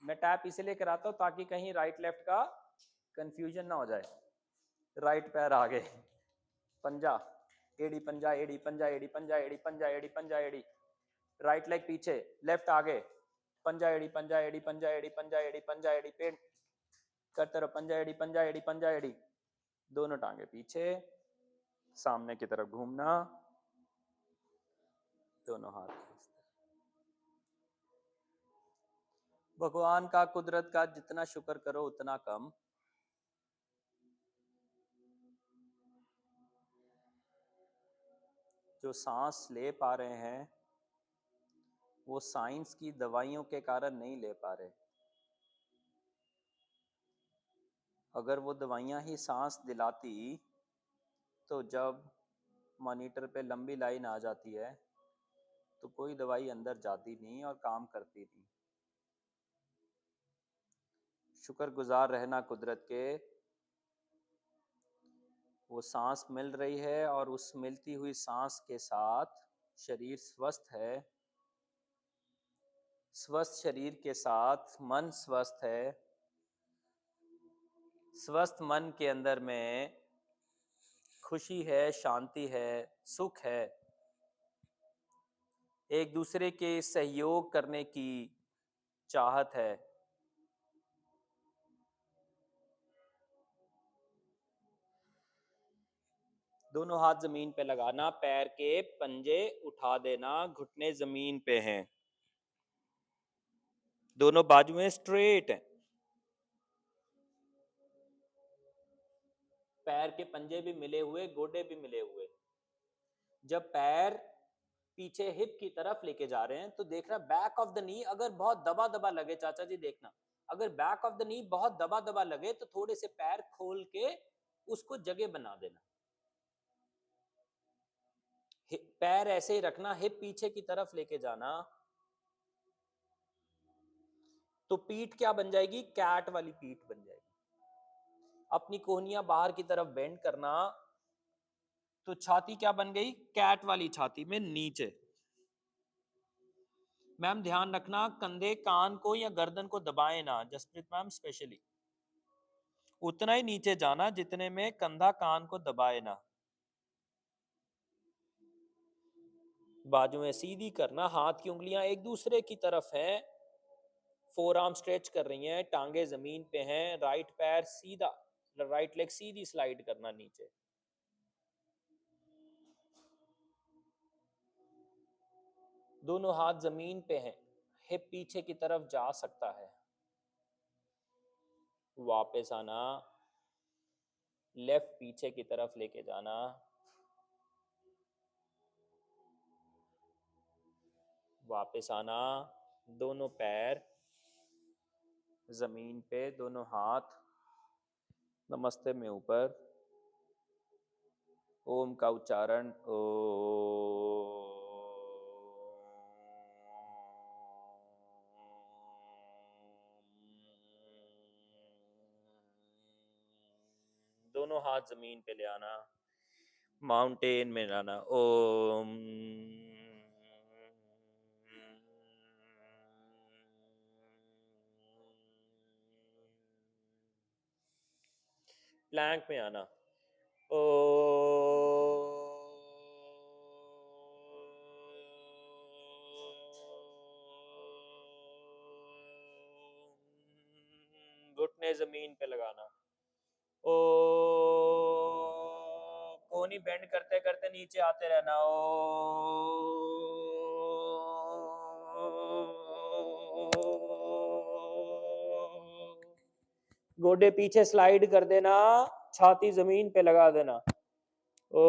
Speaker 1: मैं टैप इसलिए कराता हूं ताकि कहीं राइट लेफ्ट का कंफ्यूजन ना हो जाए। राइट पैर आगे, पंजा एड़ी, पंजा एड़ी, पंजा एड़ी, पंजा एड़ी, पंजा एड़ी, पंजा एड़ी। राइट लेग पीछे, लेफ्ट आगे, पंजा एड़ी, पंजा एड़ी, पंजा एड़ी, पंजा एड़ी, पंजा एड़ी, पेट करते रहो, पंजा एड़ी, पंजा एड़ी, पंजा एड़ी। दोनों टांगे पीछे, सामने की तरफ घूमना, दोनों हाथ। भगवान का, कुदरत का जितना शुक्र करो उतना कम। जो सांस ले पा रहे हैं वो साइंस की दवाइयों के कारण नहीं ले पा रहे। अगर वो दवाइयां ही सांस दिलाती तो जब मॉनिटर पे लंबी लाइन आ जाती है तो कोई दवाई अंदर जाती नहीं और काम करती नहीं। शुक्रगुजार रहना कुदरत के, वो सांस मिल रही है और उस मिलती हुई सांस के साथ शरीर स्वस्थ है। स्वस्थ शरीर के साथ मन स्वस्थ है। स्वस्थ मन के अंदर में खुशी है, शांति है, सुख है, एक दूसरे के सहयोग करने की चाहत है। दोनों हाथ जमीन पे लगाना, पैर के पंजे उठा देना, घुटने जमीन पे हैं, दोनों बाजुएं स्ट्रेट हैं, पैर के पंजे भी मिले हुए, गोडे भी मिले हुए। जब पैर पीछे हिप की तरफ लेके जा रहे हैं तो देखना बैक ऑफ द नी अगर बहुत दबा दबा लगे, चाचा जी देखना, अगर बैक ऑफ द नी बहुत दबा दबा लगे तो थोड़े से पैर खोल के उसको जगह बना देना। पैर ऐसे ही रखना, हिप पीछे की तरफ लेके जाना, तो पीठ क्या बन जाएगी? कैट वाली पीठ बन जाएगी। अपनी कोहनियां बाहर की तरफ बेंड करना, तो छाती क्या बन गई? कैट वाली छाती में नीचे। मैम ध्यान रखना, कंधे कान को या गर्दन को दबाए ना, जसप्रीत मैम स्पेशली उतना ही नीचे जाना जितने में कंधा कान को दबाए ना। बाजुएं सीधी करना, हाथ की उंगलियां एक दूसरे की तरफ हैं, फोर आर्म स्ट्रेच कर रही हैं, टांगे जमीन पे हैं, राइट पैर सीधा, राइट लेग सीधी स्लाइड करना नीचे। दोनों हाथ जमीन पे हैं, हिप पीछे की तरफ जा सकता है। वापस आना, लेफ्ट पीछे की तरफ लेके जाना, वापस आना, दोनों पैर जमीन पे, दोनों हाथ नमस्ते में ऊपर, ओम का उच्चारण ओ। दोनों हाथ जमीन पे ले आना, माउंटेन में लाना, ओम। प्लैंक में आना, ओ। घुटने जमीन पे लगाना, ओ। कोहनी बेंड करते करते नीचे आते रहना, ओ। गोडे पीछे स्लाइड कर देना, छाती जमीन पे लगा देना, ओ।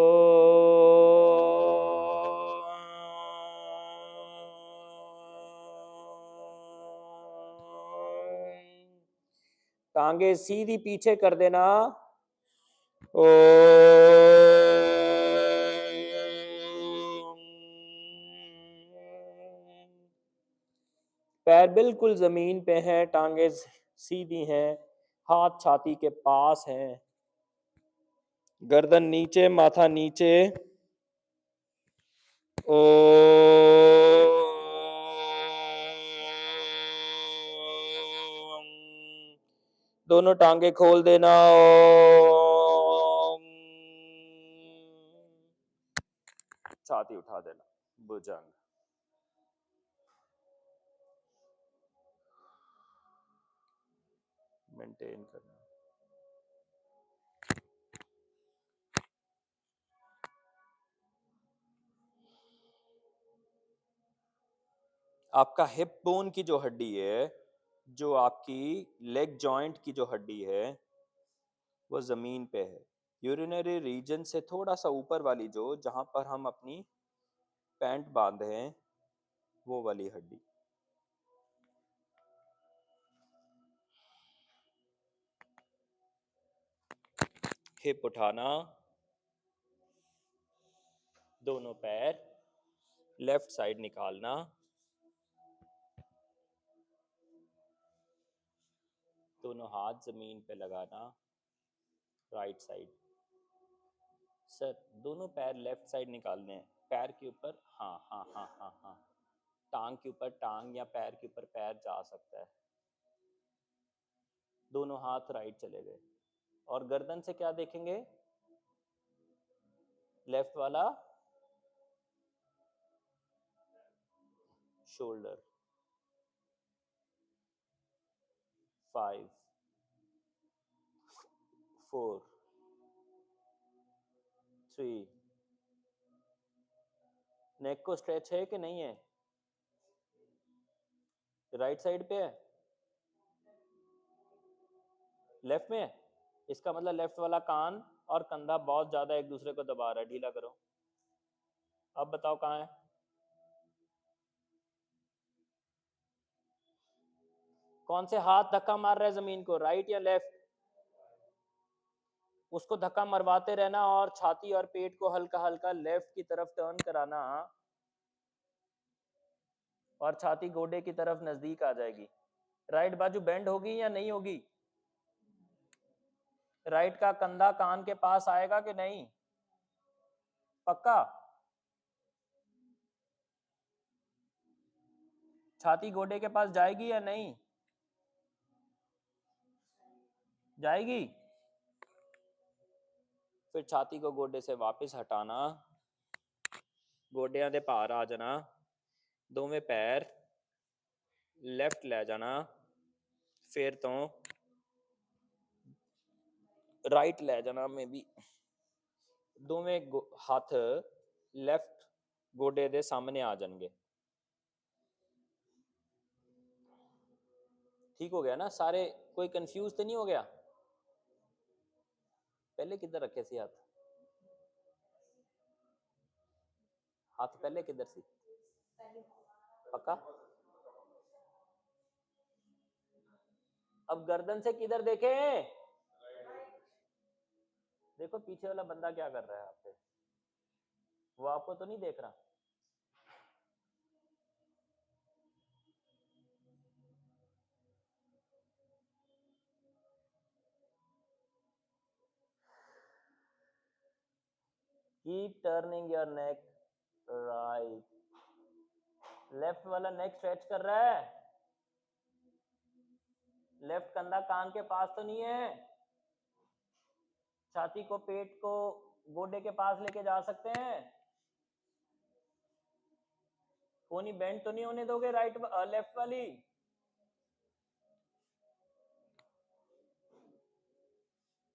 Speaker 1: टांगे सीधी पीछे कर देना, ओ। पैर बिल्कुल जमीन पे हैं, टांगे सीधी हैं, हाथ छाती के पास हैं, गर्दन नीचे, माथा नीचे, ओ। दोनों टांगे खोल देना, ओ। छाती उठा देना, भुजंग। मेंटेन करना। आपका हिप बोन की जो हड्डी है, जो आपकी लेग जॉइंट की जो हड्डी है, वो जमीन पे है। यूरिनरी रीजन से थोड़ा सा ऊपर वाली, जो जहां पर हम अपनी पैंट बांधे हैं, वो वाली हड्डी। हिप उठाना, दोनों पैर लेफ्ट साइड निकालना, दोनों हाथ जमीन पे लगाना, राइट साइड। सर दोनों पैर लेफ्ट साइड निकालने हैं, पैर के ऊपर, हाँ हाँ हाँ हाँ हाँ, टांग के ऊपर टांग या पैर के ऊपर पैर जा सकता है। दोनों हाथ राइट चले गए, और गर्दन से क्या देखेंगे, लेफ्ट वाला शोल्डर। 5 4 3। नेक को स्ट्रेच है कि नहीं है, राइट साइड पे है, लेफ्ट में है। इसका मतलब लेफ्ट वाला कान और कंधा बहुत ज्यादा एक दूसरे को दबा रहा है, ढीला करो। अब बताओ कहाँ है, कौन से हाथ धक्का मार रहा है जमीन को, राइट या लेफ्ट। उसको धक्का मरवाते रहना, और छाती और पेट को हल्का हल्का लेफ्ट की तरफ टर्न कराना, और छाती गोडे की तरफ नजदीक आ जाएगी। राइट बाजू बेंड होगी या नहीं होगी, राइट का कंधा कान के पास आएगा कि नहीं, पक्का। छाती गोडे के पास जाएगी या नहीं, जाएगी। फिर छाती को गोडे से वापस हटाना, गोडियां दे भार आ जाना, दोवें पैर लेफ्ट ले जाना, फिर तो राइट ले जाना, में भी दोवें हाथ लेफ्ट गोडे दे सामने आ जाएंगे। ठीक हो गया ना सारे? कोई कंफ्यूज तो नहीं हो गया? पहले किधर रखे सी हाथ? हाथ पहले किधर सी? पक्का? अब गर्दन से किधर देखे? देखो पीछे वाला बंदा क्या कर रहा है आप पे, वो आपको तो नहीं देख रहा। Keep turning your neck right. Left वाला नेक स्ट्रेच कर रहा है। लेफ्ट कंधा कान के पास तो नहीं है। छाती को, पेट को गोडे के पास लेके जा सकते हैं। कोनी बेंड तो नहीं होने दोगे राइट लेफ्ट वाली?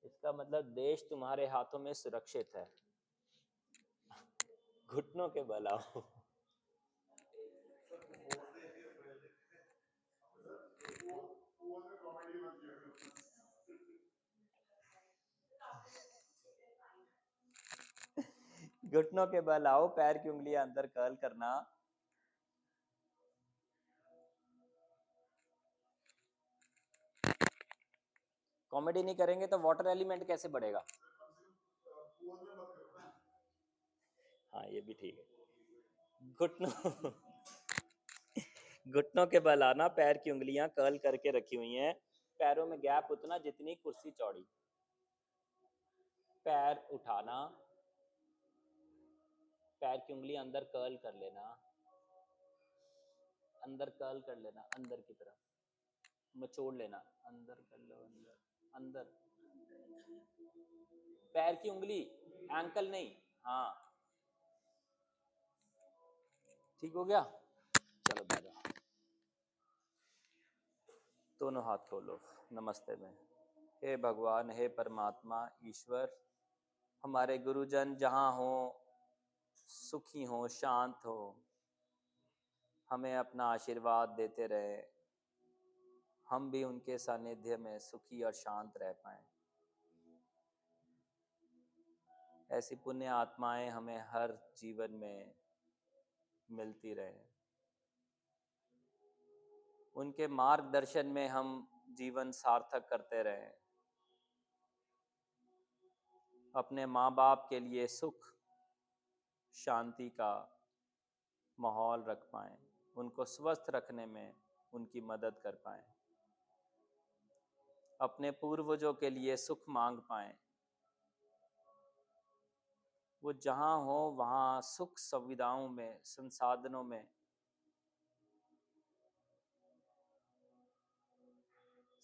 Speaker 1: इसका मतलब देश तुम्हारे हाथों में सुरक्षित है। घुटनों के बल आओ। घुटनों के बल आओ, पैर की उंगलियां अंदर कर्ल करना। कॉमेडी नहीं करेंगे तो वाटर एलिमेंट कैसे बढ़ेगा? हाँ ये भी ठीक है। घुटनों घुटनों के बल आना, पैर की उंगलियां कर्ल करके रखी हुई हैं, पैरों में गैप उतना जितनी कुर्सी चौड़ी। पैर उठाना, पैर की उंगलियां अंदर कर्ल कर लेना, अंदर कर्ल कर लेना, अंदर की तरफ मचोड़ लेना, अंदर कर लो, अंदर अंदर। पैर की उंगली, एंकल नहीं। हाँ ठीक हो गया। चलो बैठ जाओ, दोनों हाथ खोलो नमस्ते में। हे भगवान, हे परमात्मा ईश्वर, हमारे गुरुजन जहाँ हो, सुखी हो, शांत हो, हमें अपना आशीर्वाद देते रहे, हम भी उनके सानिध्य में सुखी और शांत रह पाएं। ऐसी पुण्य आत्माएं हमें हर जीवन में मिलती रहे, उनके मार्गदर्शन में हम जीवन सार्थक करते रहें, अपने माँ बाप के लिए सुख शांति का माहौल रख पाएं, उनको स्वस्थ रखने में उनकी मदद कर पाएं, अपने पूर्वजों के लिए सुख मांग पाएं, वो जहाँ हो वहाँ सुख सुविधाओं में, संसाधनों में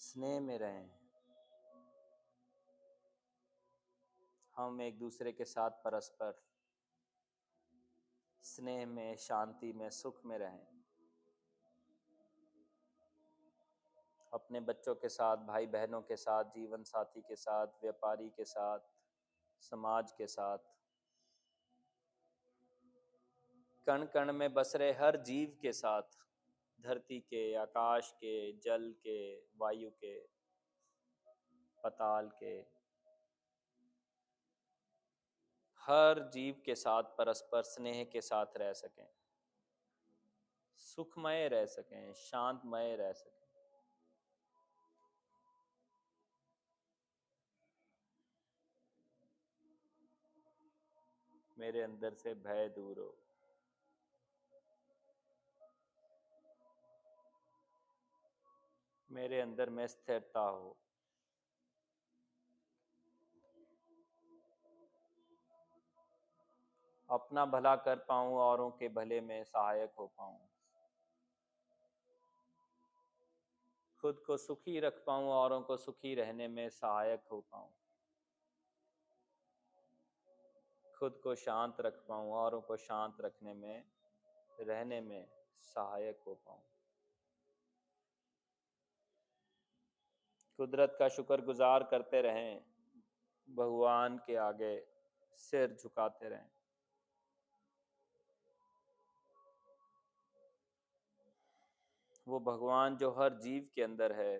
Speaker 1: स्नेह में रहें। हम एक दूसरे के साथ परस्पर स्नेह में, शांति में, सुख में रहें। अपने बच्चों के साथ, भाई बहनों के साथ, जीवन साथी के साथ, व्यापारी के साथ, समाज के साथ, कण कण में बस रहे हर जीव के साथ, धरती के, आकाश के, जल के, वायु के, पताल के, हर जीव के साथ परस्पर स्नेह के साथ रह सकें, सुखमय रह सकें, शांतमय रह सकें। मेरे अंदर से भय दूर हो, मेरे अंदर में स्थिरता हो, अपना भला कर पाऊं, औरों के भले में सहायक हो पाऊं, खुद को सुखी रख पाऊं, औरों को सुखी रहने में सहायक हो पाऊं, खुद को शांत रख पाऊं, औरों को शांत रखने में, रहने में सहायक हो पाऊं। कुदरत का शुक्रगुजार करते रहें, भगवान के आगे सिर झुकाते रहें। वो भगवान जो हर जीव के अंदर है,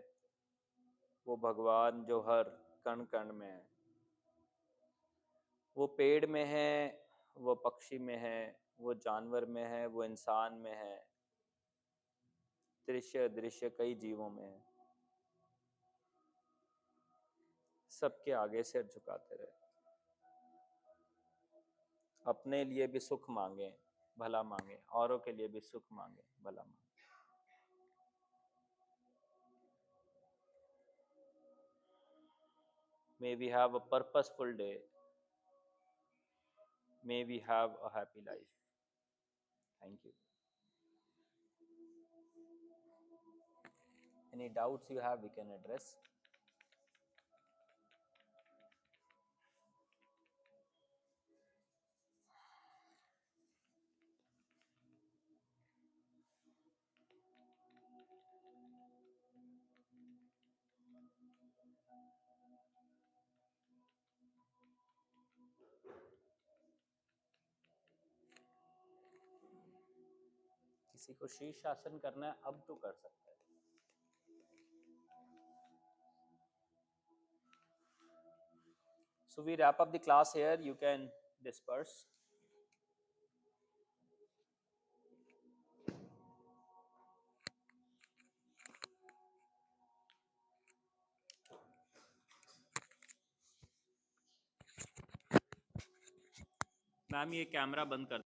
Speaker 1: वो भगवान जो हर कण कण में है, वो पेड़ में है, वो पक्षी में है, वो जानवर में है, वो इंसान में है, दृश्य अदृश्य कई जीवों में है। सबके आगे सिर झुकाते रहे, अपने लिए भी सुख मांगे, भला मांगे, औरों के लिए भी सुख मांगे, भला मांगे। May we have a purposeful day. May we have a happy life. Thank you. Any doubts you have, we can address. किसी को शीर्षासन करना है, अब तो कर सकता है। So we wrap up the class here. You can disperse. Ma'am ये कैमरा बंद कर